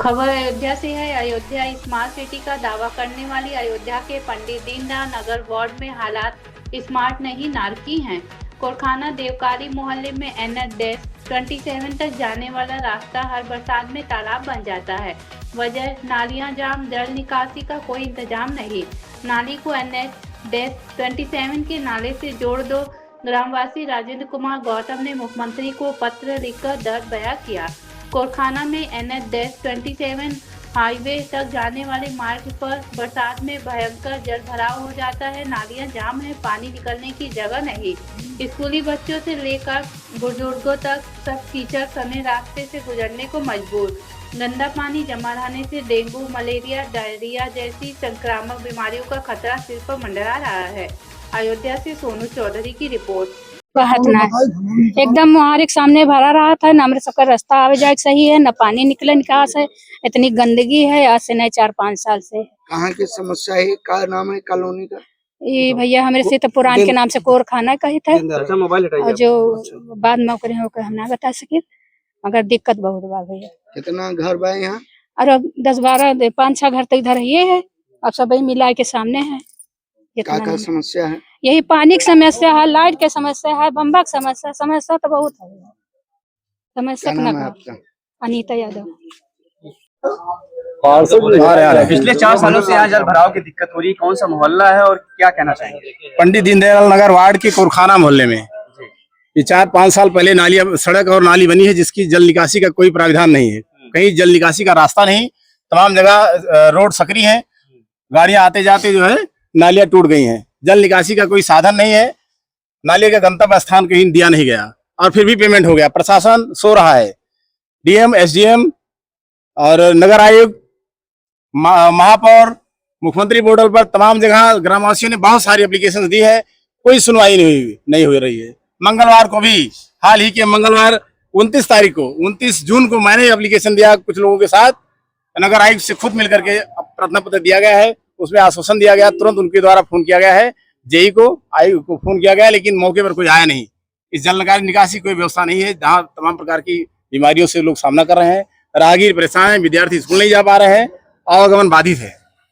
खबर अयोध्या से है। अयोध्या स्मार्ट सिटी का दावा करने वाली अयोध्या के पंडित दीनदयाल नगर वार्ड में हालात स्मार्ट नहीं नारकी हैं। कोरखाना देवकारी मोहल्ले में NH-27 तक जाने वाला रास्ता हर बरसात में तालाब बन जाता है। वजह नालियां जाम, जल निकासी का कोई इंतजाम नहीं। नाली को NH-27 के नाले से जोड़ दो। ग्रामवासी राजेंद्र कुमार गौतम ने मुख्यमंत्री को पत्र लिखकर दर्द बयां किया। कोरखाना में NH-27 हाईवे तक जाने वाले मार्ग पर बरसात में भयंकर जल भराव हो जाता है। नालियां जाम है, पानी निकलने की जगह नहीं। स्कूली बच्चों से लेकर बुजुर्गों तक सब कीचड़ सने रास्ते से गुजरने को मजबूर। गंदा पानी जमा रहने से डेंगू, मलेरिया, डायरिया जैसी संक्रामक बीमारियों का खतरा सिर पर मंडरा रहा है। अयोध्या से सोनू चौधरी की रिपोर्ट। ना एकदम हमारे सामने भरा रहा था, न हमारे सबका रास्ता आवे जाए सही है, न पानी निकले निकास है। इतनी गंदगी है आज से नहीं 4-5 साल से। कहाँ की समस्या है? क्या नाम है कॉलोनी का? ये भैया हमारे से तो पुरान के नाम से कोरखाना कही था, और जो बाद में होकर हम ना बता सके, मगर दिक्कत बहुत बा भैया। कितना घर बा यहाँ? और 10-12 5-6 घर तो इधर ये है, अब सब मिला के सामने है। क्या समस्या है? यही पानी की समस्या है, लाइट की समस्या है, बम्बा की समस्या तो बहुत है। समस्या आपका? अनीता यादव। पिछले 4 सालों से यहाँ जल भराव की दिक्कत हो रही है, कौन सा मोहल्ला है और क्या कहना चाहेंगे? पंडित दीनदयाल नगर वार्ड के कोरखाना मोहल्ले में ये 4-5 साल पहले सड़क और नाली बनी है, जिसकी जल निकासी का कोई प्राविधान नहीं है। कहीं जल निकासी का रास्ता नहीं, तमाम जगह रोड सकरी है, गाड़ियां आते जाते जो है नालियां टूट गई हैं। जल निकासी का कोई साधन नहीं है, नाले का गंतव्य स्थान कहीं दिया नहीं गया, और फिर भी पेमेंट हो गया। प्रशासन सो रहा है। DM, SDM और नगर आयुक्त, महापौर, मुख्यमंत्री पोर्टल पर तमाम जगह ग्रामवासियों ने बहुत सारी एप्लीकेशन दी है, कोई सुनवाई नहीं हो रही है। मंगलवार को भी, हाल ही के मंगलवार 29 जून को मैंने एप्लीकेशन दिया कुछ लोगों के साथ। नगर आयुक्त से खुद मिलकर के प्रार्थना पत्र दिया गया है, उसमें आश्वासन दिया गया, तुरंत उनके द्वारा फोन किया गया है, जेई को, आयुक्त को फोन किया गया, लेकिन मौके पर कोई आया नहीं। इस जल निकासी कोई व्यवस्था नहीं है, जहाँ तमाम प्रकार की बीमारियों से लोग सामना कर रहे हैं। राहगीर परेशान है, विद्यार्थी स्कूल नहीं जा पा रहे हैं, आवागमन बाधित है,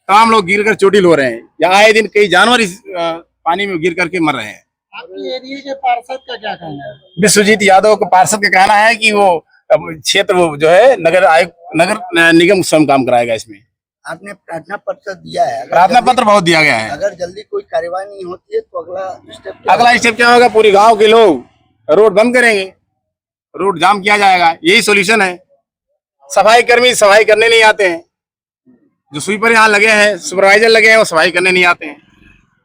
तमाम लोग गिर कर चोटिल हो रहे हैं। यहाँ आए दिन कई जानवर इस पानी में गिर करके मर रहे हैं। आपके एरिया के पार्षद का क्या कहना है? विश्वजीत यादव के पार्षद का कहना है कि वो क्षेत्र जो है नगर निगम स्वयं काम कराएगा। इसमें आपने प्रार्थना पत्र दिया है? प्रार्थना पत्र बहुत दिया गया है। अगर जल्दी कोई कार्रवाई नहीं होती है तो अगला स्टेप क्या होगा? पूरे गांव के लोग रोड बंद करेंगे, रोड जाम किया जाएगा, यही सॉल्यूशन है। सफाई कर्मी सफाई करने नहीं आते हैं, जो स्वीपर यहाँ लगे हैं, सुपरवाइजर लगे हैं, वो सफाई करने नहीं आते हैं।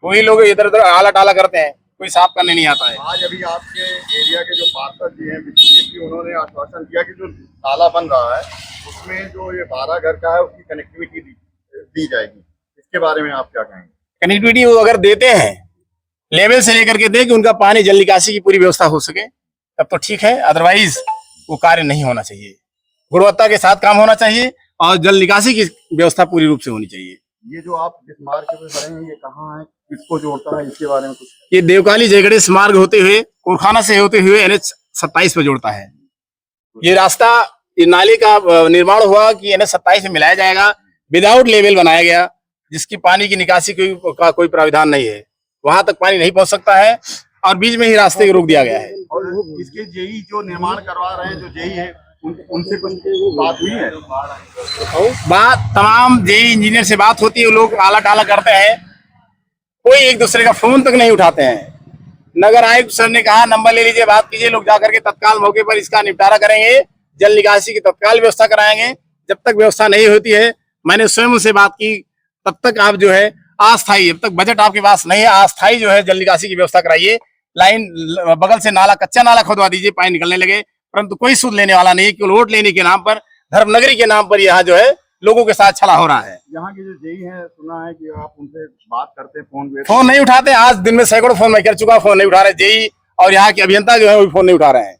वही लोग इधर उधर आला टाला करते हैं, कोई साफ करने नहीं आता है। आज अभी आपके एरिया के जो पार्षद जी हैं, उन्होंने आश्वासन दिया कि जो नाला बन रहा है उसमें जो ये 12 घर का है उसकी कनेक्टिविटी दी जाएगी। इसके बारे में आप क्या कहेंगे? कनेक्टिविटी वो अगर देते हैं, लेवल से लेकर के दे कि उनका पानी जल निकासी की पूरी व्यवस्था हो सके, तब तो ठीक है, अदरवाइज वो कार्य नहीं होना चाहिए। गुणवत्ता के साथ काम होना चाहिए और जल निकासी की व्यवस्था पूरी रूप से होनी चाहिए। ये जो आप जिस मार्ग पे खड़े हैं, ये कहाँ है, किसको जोड़ता है, इसके बारे में कुछ? ये देवकाली जयगणेश मार्ग होते हुए कोरखाना से होते हुए NH-27 पे जोड़ता है। ये रास्ता, ये नाले का निर्माण हुआ कि NH-27 में मिलाया जाएगा, विदाउट लेवल बनाया गया, जिसकी पानी की निकासी का कोई प्राविधान नहीं है। वहां तक पानी नहीं पहुंच सकता है, और बीच में ही रास्ते को रोक दिया गया है। और इसके जेई जो निर्माण करवा रहे हैं, जो जेई है, उनसे कुछ बात हुई है? बात तमाम जेई इंजीनियर से बात होती है, लोग आला टाला करते हैं, कोई एक दूसरे का फोन तक नहीं उठाते हैं। नगर आयुक्त सर ने कहा नंबर ले लीजिए, बात कीजिए, लोग जाकर के तत्काल मौके पर इसका निपटारा करेंगे, जल निकासी की तत्काल व्यवस्था कराएंगे। जब तक व्यवस्था नहीं होती है, मैंने स्वयं उनसे बात की, तब तक आप जो है अस्थायी, जब तक बजट आपके पास नहीं है, अस्थायी जो है जल निकासी की व्यवस्था कराइए। लाइन बगल से नाला, कच्चा नाला खुदवा दीजिए, पानी निकलने लगे, परंतु कोई सूद लेने वाला नहीं है। केवल वोट लेने के नाम पर, धर्मनगरी के नाम पर यहाँ जो है लोगों के साथ छला हो रहा है। यहाँ के जो जेई है, सुना है कि आप उनसे बात करते हैं, फोन नहीं उठाते। आज दिन में सैकड़ों फोन मैं कर चुका, फोन नहीं उठा रहे जेई, और यहाँ के अभियंता जो है वो फोन नहीं उठा रहे हैं।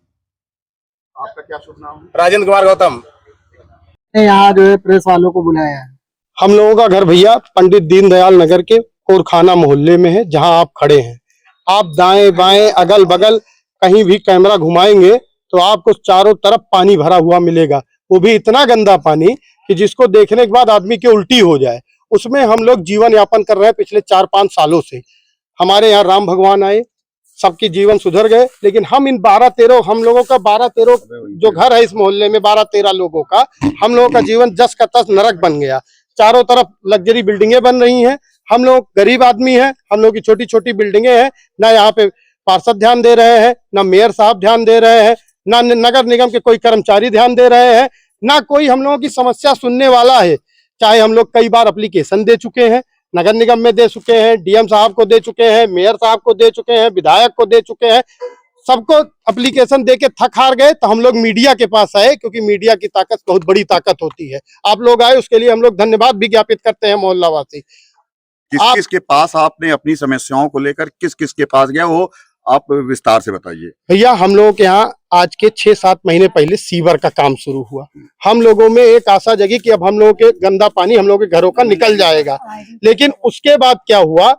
आपका क्या शुभ नाम? राजेंद्र कुमार गौतम। यहाँ जो है प्रेस वालों को बुलाया है। हम लोगों का घर भैया पंडित दीनदयाल नगर के कोरखाना मोहल्ले में है, जहां आप खड़े हैं। आप दाएं बाएं अगल बगल कहीं भी कैमरा घुमाएंगे तो आपको चारों तरफ पानी भरा हुआ मिलेगा। वो भी इतना गंदा पानी कि जिसको देखने के बाद आदमी की उल्टी हो जाए, उसमें हम लोग जीवन यापन कर रहे हैं पिछले 4-5 सालों से। हमारे यहाँ राम भगवान आए, सबके जीवन सुधर गए, लेकिन हम इन 12-13 हम लोगों का 12-13 जो घर है इस मोहल्ले में 12-13 लोगों का, हम लोगों का जीवन जस का तस नरक बन गया। चारों तरफ लग्जरी बिल्डिंगें बन रही हैं, हम लोग गरीब आदमी हैं, हम लोग की छोटी छोटी बिल्डिंगें हैं, ना यहाँ पे पार्षद ध्यान दे रहे हैं, ना मेयर साहब ध्यान दे रहे हैं, ना नगर निगम के कोई कर्मचारी ध्यान दे रहे हैं, ना कोई हम लोगों की समस्या सुनने वाला है। चाहे हम लोग कई बार एप्लीकेशन दे चुके हैं, नगर निगम में दे चुके हैं, डीएम साहब को दे चुके हैं, मेयर साहब को दे चुके हैं, विधायक को दे चुके हैं, सबको एप्लीकेशन दे के थक हार गए, तो हम लोग मीडिया के पास आए, क्योंकि मीडिया की ताकत बहुत बड़ी ताकत होती है। आप लोग आए, उसके लिए हम लोग धन्यवाद भी ज्ञापित करते हैं मोहल्लावासी। किस किस के पास आपने अपनी समस्याओं को लेकर किस किस के पास गया, वो आप विस्तार से बताइए। भैया, हम लोगों के यहाँ आज के 6-7 महीने पहले सीवर का काम शुरू हुआ। हम लोगों में एक आशा जगी कि अब हम लोगों के गंदा पानी हम लोगों के घरों का निकल जाएगा, लेकिन उसके बाद क्या हुआ,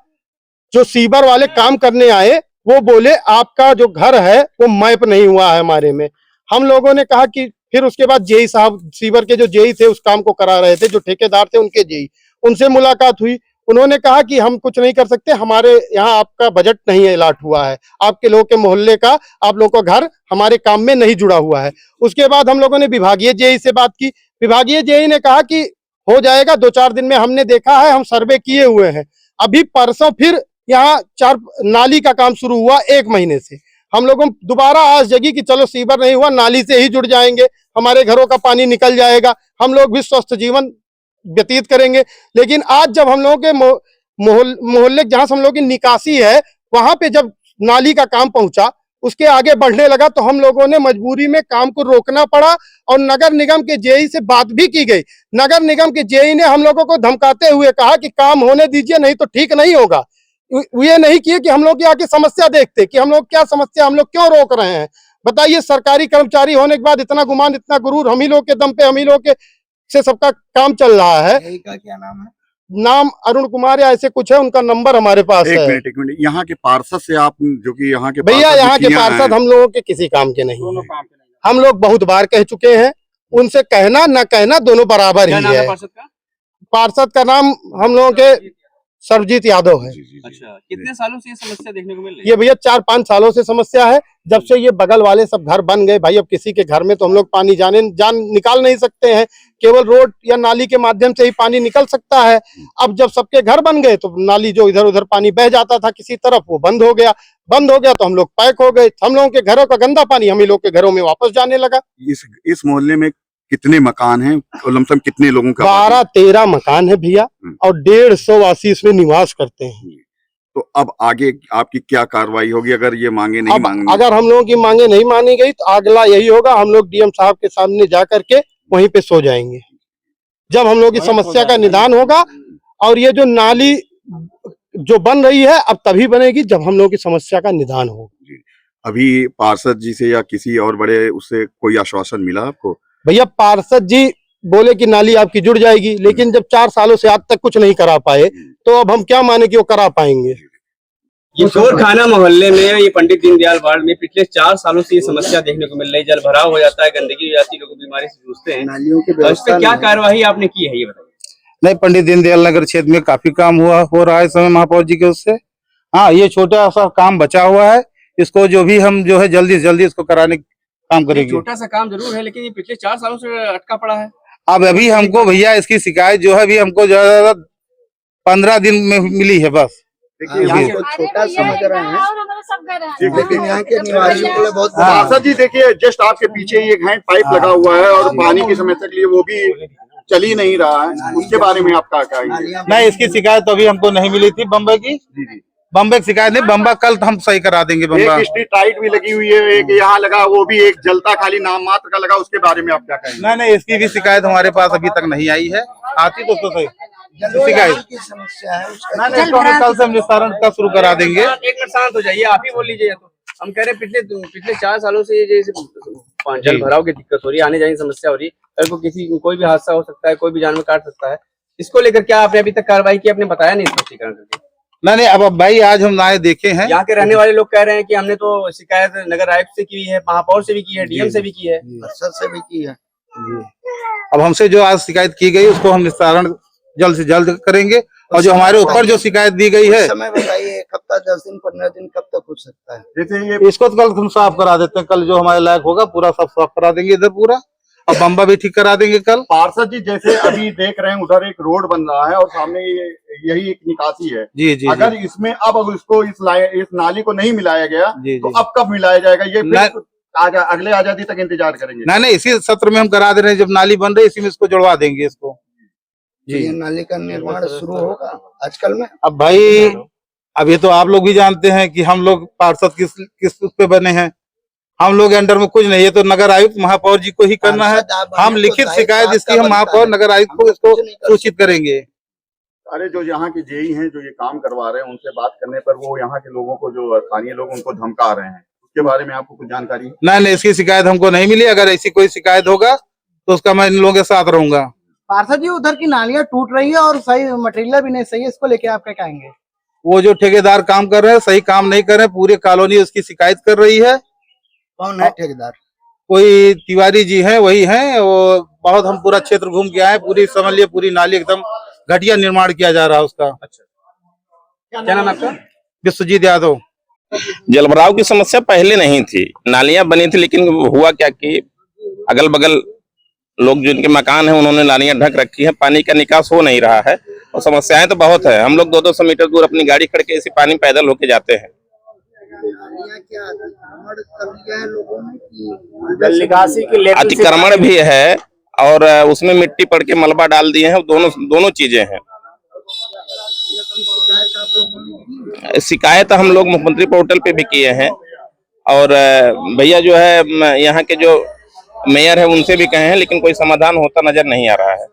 जो सीवर वाले काम करने आए वो बोले आपका जो घर है वो मैप नहीं हुआ है हमारे में। हम लोगों ने कहा कि फिर उसके बाद जेई साहब, सीवर के जो जेई थे उस काम को करा रहे थे, जो ठेकेदार थे उनके जेई, उनसे मुलाकात हुई। उन्होंने कहा कि हम कुछ नहीं कर सकते, हमारे यहाँ आपका बजट नहीं अलॉट हुआ है, आपके लोगों के मोहल्ले का, आप लोगों का घर हमारे काम में नहीं जुड़ा हुआ है। उसके बाद हम लोगों ने विभागीय जेई से बात की, विभागीय जेई ने कहा कि हो जाएगा, 2-4 दिन में हमने देखा है, हम सर्वे किए हुए हैं। अभी परसों फिर यहाँ 4 नाली का काम शुरू हुआ 1 महीने से। हम लोगों को दोबारा आस जगी कि चलो सीवर नहीं हुआ, नाली से ही जुड़ जाएंगे, हमारे घरों का पानी निकल जाएगा, हम लोग भी स्वस्थ जीवन व्यतीत करेंगे। लेकिन आज जब हम लोगों के मोहल्ले जहां से हम लोगों की निकासी है, वहां पे जब नाली का काम पहुंचा, उसके आगे बढ़ने लगा, तो हम लोगों ने मजबूरी में काम को रोकना पड़ा और नगर निगम के जेई से बात भी की गई। नगर निगम के जेई ने हम लोगों को धमकाते हुए कहा कि काम होने दीजिए, नहीं तो ठीक नहीं होगा। ये नहीं किए कि हम लोग यहाँ की समस्या देखते कि हम लोग क्या समस्या, हम लोग क्यों रोक रहे हैं। बताइए, सरकारी कर्मचारी होने के बाद इतना गुमान, इतना गुरूर, हम ही लोग के दम पे, हम ही लोग के से सबका काम चल रहा है। का क्या नाम है? नाम अरुण कुमार या ऐसे कुछ है, उनका नंबर हमारे पास है। एक मिनट, यहाँ के पार्षद से आप, जो कि यहाँ के भैया, यहाँ के पार्षद हम लोगों के किसी काम के नहीं है। हम लोग बहुत बार कह चुके हैं, उनसे कहना न कहना दोनों बराबर ही है। पार्षद का नाम हम लोगों के सर्वजीत यादव है। अच्छा, कितने सालों से ये समस्या देखने को मिल रही है? ये भैया 4-5 सालों से समस्या है, जब से ये बगल वाले सब घर बन गए। भाई, अब किसी के घर में तो हम लोग पानी जान निकाल नहीं सकते हैं, केवल रोड या नाली के माध्यम से ही पानी निकल सकता है। अब जब सबके घर बन गए तो नाली जो इधर उधर पानी बह जाता था किसी तरफ, वो बंद हो गया तो हम लोग पैक हो गए। हम लोगों के घरों का गंदा पानी हम ही लोग के घरों में वापस जाने लगा। इस मोहल्ले में कितने मकान हैं, लमसम कितने लोगों का? 12-13 मकान है भैया, और 150 वासी इसमें निवास करते हैं। तो अब आगे आपकी क्या कार्रवाई होगी अगर ये मांगे नहीं मांगी? अगर हम लोगों की मांगे नहीं मानी गई तो अगला यही होगा, हम लोग डीएम साहब के सामने जा करके वहीं पे सो जाएंगे, जब हम लोग की समस्या का निदान होगा। और ये जो नाली जो बन रही है अब तभी बनेगी जब हम लोग की समस्या का निदान होगा। अभी पार्षद जी से या किसी और बड़े उससे कोई आश्वासन मिला आपको? भैया, पार्षद जी बोले कि नाली आपकी जुड़ जाएगी, लेकिन जब 4 सालों से आज तक कुछ नहीं करा पाए, तो अब हम क्या माने कि वो करा पाएंगे। ये कोरखाना मोहल्ले में, ये पंडित दीनदयाल वार्ड में पिछले 4 सालों से ये समस्या देखने को मिल रही है। जल भराव हो जाता है, गंदगी हो जाती है, लोग बीमारी से जूझते हैं। नालियों की तो इस पे क्या कार्यवाही आपने की है, ये बताइए। नहीं, पंडित दीनदयाल नगर क्षेत्र में काफी काम हो रहा है इस समय महापौर जी के उससे। हाँ, ये छोटा सा काम बचा हुआ है, इसको जो भी हम जो है जल्दी से जल्दी इसको कराने काम करेंगे। छोटा सा काम जरूर है, लेकिन ये पिछले 4 सालों से अटका पड़ा है। अब अभी हमको भैया इसकी शिकायत जो है अभी हमको ज्यादा 15 दिन में मिली है बस। देखिए, छोटा समझ रहे हैं, लेकिन यहाँ के निवासियों के लिए बहुत पार्षद जी देखिए, जस्ट आपके पीछे ही एक हैंड पाइप लगा हुआ है और पानी की समस्या के लिए वो भी चल ही नहीं रहा है, उसके बारे में आपका क्या है? नहीं, इसकी शिकायत तो अभी हमको नहीं मिली थी बम्बई की। बम्बई की शिकायत नहीं, बम्बा कल हम सही करा देंगे। बम्बा एक स्ट्रीट लाइट भी लगी हुई है, एक यहाँ लगा, वो भी एक जलता खाली नाम मात्र का लगा, उसके बारे में आप क्या कहेंगे? नहीं, इसकी भी शिकायत हमारे पास अभी तक नहीं आई है, आती तो उसको सही शिकायत की समस्या है। नहीं, कल से हम निस्तारण का शुरू करा देंगे। एक मिनट शांत हो जाइए, आप ही बोल लीजिए। तो हम कह रहे हैं पिछले 4 सालों से ये जैसे जल भराव की दिक्कत हो रही है, आने जाने की समस्या हो रही है, कल को कोई भी हादसा हो सकता है, कोई भी जानवर काट सकता है। इसको लेकर क्या आपने अभी तक कार्रवाई की? आपने बताया नहीं स्पष्टीकरण करके। नहीं, अब भाई आज हम आए देखे हैं। यहाँ के रहने वाले लोग कह रहे हैं कि हमने तो शिकायत नगर आयुक्त से की है, महापौर से भी की है, डीएम से भी की है, पार्षद से भी की है। अब हमसे जो आज शिकायत की गई उसको हम निस्तारण जल्द से जल्द करेंगे, और जो हमारे ऊपर जो शिकायत दी गई है समय बताइए, एक हफ्ता 10 दिन 15 दिन कब तक हो सकता है? जैसे ये इसको तो कल हम साफ करा देते हैं, कल जो हमारे लायक होगा पूरा सब साफ करा देंगे इधर पूरा, और बम्बा भी ठीक करा देंगे कल। पार्षद जी जैसे अभी देख रहे हैं उधर एक रोड बन रहा है और सामने यही एक निकासी है। जी जी अगर इसमें अब इसको इस नाली को नहीं मिलाया गया जी, तो जी। अब कब मिलाया जाएगा? ये फिर अगले आजादी तक इंतजार करेंगे? नहीं, इसी सत्र में हम करा दे रहे हैं, जब नाली बन रही है इसी में इसको जुड़वा देंगे इसको। ये नाली का निर्माण शुरू होगा आजकल में? अब भाई अब ये तो आप लोग भी जानते हैं कि हम लोग पार्षद किस उस पे बने हैं, हम लोग अंडर में कुछ नहीं, ये तो नगर आयुक्त महापौर जी को ही करना है। हम लिखित शिकायत इसकी हम महापौर नगर आयुक्त को इसको सूचित करेंगे। अरे जो यहाँ के जेई हैं जो ये काम करवा रहे हैं उनसे बात करने पर वो यहाँ के लोगों को, जो स्थानीय लोग उनको धमका रहे हैं, उसके बारे में आपको कुछ जानकारी? नहीं, इसकी शिकायत हमको नहीं मिली। अगर ऐसी कोई शिकायत होगा तो उसका मैं इन लोगों के साथ रहूंगा। पार्षद जी उधर की नालियां टूट रही है और सही मटेरियल भी नहीं सही है, इसको लेके आप क्या कहेंगे? वो जो ठेकेदार काम कर रहे हैं सही काम नहीं कर रहे हैं, पूरी कॉलोनी उसकी शिकायत कर रही है। कौन है ठेकेदार? कोई तिवारी जी हैं, वही हैं। वो बहुत हम पूरा क्षेत्र घूम के आए, पूरी समझ लिए पूरी नाली एकदम घटिया निर्माण किया जा रहा है उसका। अच्छा, क्या नाम है आपका? विश्वजीत यादव। जलभराव की समस्या पहले नहीं थी, नालियां बनी थी, लेकिन हुआ क्या कि अगल बगल लोग जिनके मकान है उन्होंने नालियां ढक रखी है, पानी का निकास हो नहीं रहा है और समस्याएं तो बहुत है। हम लोग 200 मीटर दूर अपनी गाड़ी खड़ के इसी पानी पैदल होके जाते हैं। जल निकासी की अतिक्रमण भी है और उसमें मिट्टी पड़ के मलबा डाल दिए हैं, दोनों चीजें हैं। शिकायत हम लोग मुख्यमंत्री पोर्टल पे भी किए हैं और भैया जो है यहाँ के जो मेयर है उनसे भी कहे हैं, लेकिन कोई समाधान होता नजर नहीं आ रहा है।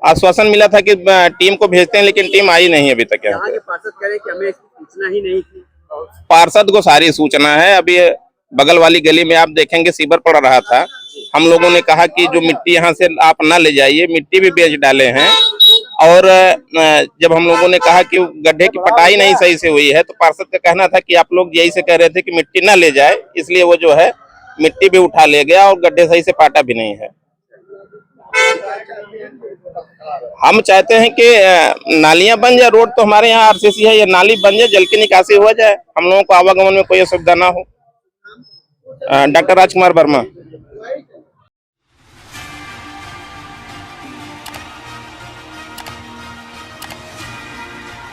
आश्वासन मिला था कि टीम को भेजते हैं, लेकिन टीम आई नहीं अभी तक। यहाँ के पार्षद कह रहे हैं कि हमें सूचना ही नहीं थी। पार्षद को सारी सूचना है। अभी बगल वाली गली में आप देखेंगे सीवर पड़ रहा था, हम लोगों ने कहा कि जो मिट्टी यहाँ से आप ना ले जाइए, मिट्टी भी बेच डाले हैं। और जब हम लोगों ने कहा कि गड्ढे की पटाई नहीं सही से हुई है तो पार्षद का कहना था कि आप लोग यही से कह रहे थे कि मिट्टी ना ले जाए, इसलिए वो जो है मिट्टी भी उठा ले गया और गड्ढे सही से पाटा भी नहीं है। हम चाहते हैं कि नालियां बन जाए, रोड तो हमारे यहाँ आरसीसी है, ये नाली बन जाए, जल की निकासी हो जाए, हम लोगों को आवागमन में कोई असुविधा ना हो। डॉक्टर राजकुमार वर्मा।